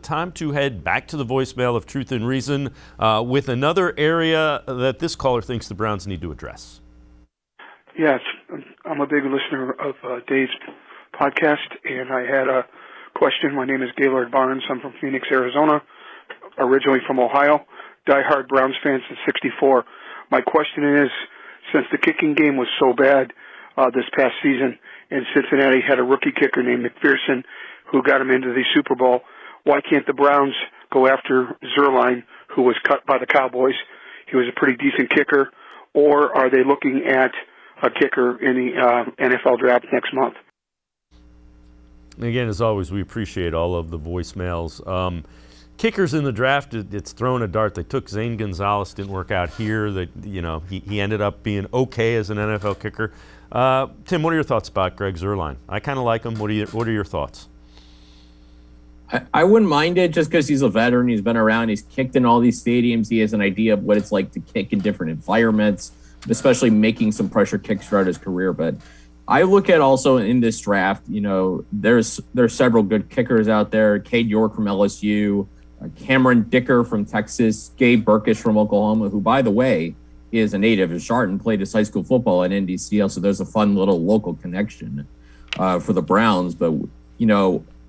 Time to head back to the voicemail of Truth and Reason with another area that this caller thinks the Browns need to address. Yes, I'm a big listener of Dave's podcast, and I had a question. My name is Gaylord Barnes. I'm from Phoenix, Arizona, originally from Ohio. Diehard Browns fan since '64. My question is, since the kicking game was so bad this past season, and Cincinnati had a rookie kicker named McPherson who got him into the Super Bowl, why can't the Browns go after Zuerlein, who was cut by the Cowboys? He was a pretty decent kicker. Or are they looking at a kicker in the NFL draft next month? Again, as always, we appreciate all of the voicemails. Kickers in the draft, it's thrown a dart. They took Zane Gonzalez, didn't work out here. He ended up being okay as an NFL kicker. Tim, what are your thoughts about Greg Zuerlein? I kind of like him. What are your thoughts? I wouldn't mind it just because he's a veteran. He's been around. He's kicked in all these stadiums. He has an idea of what it's like to kick in different environments, especially making some pressure kicks throughout his career. But I look at also in this draft, there's several good kickers out there. Cade York from LSU, Cameron Dicker from Texas, Gabe Burkish from Oklahoma, who, by the way, is a native of Charlton, played his high school football at NDCL. So there's a fun little local connection for the Browns. But,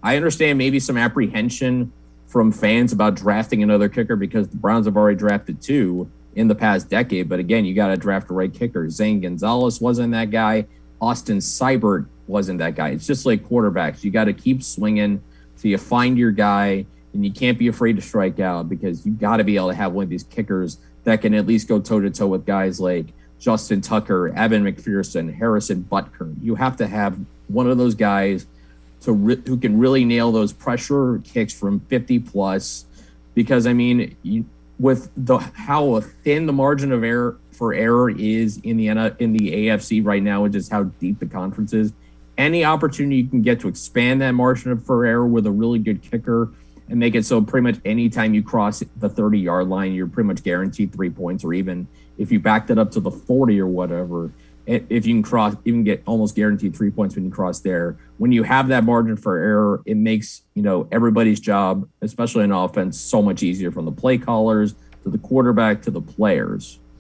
I understand maybe some apprehension from fans about drafting another kicker because the Browns have already drafted two in the past decade. But again, you got to draft the right kicker. Zane Gonzalez wasn't that guy. Austin Seibert wasn't that guy. It's just like quarterbacks. You got to keep swinging so you find your guy, and you can't be afraid to strike out because you got to be able to have one of these kickers that can at least go toe-to-toe with guys like Justin Tucker, Evan McPherson, Harrison Butker. You have to have one of those guys who can really nail those pressure kicks from 50 plus, because with how thin the margin of error is in the AFC right now, and just how deep the conference is, any opportunity you can get to expand that margin for error with a really good kicker and make it so pretty much anytime you cross the 30-yard line, you're pretty much guaranteed 3 points, or even if you back that up to the 40 or whatever, if you can get almost guaranteed 3 points when you cross there. When you have that margin for error, it makes, everybody's job, especially in offense, so much easier, from the play callers to the quarterback to the players.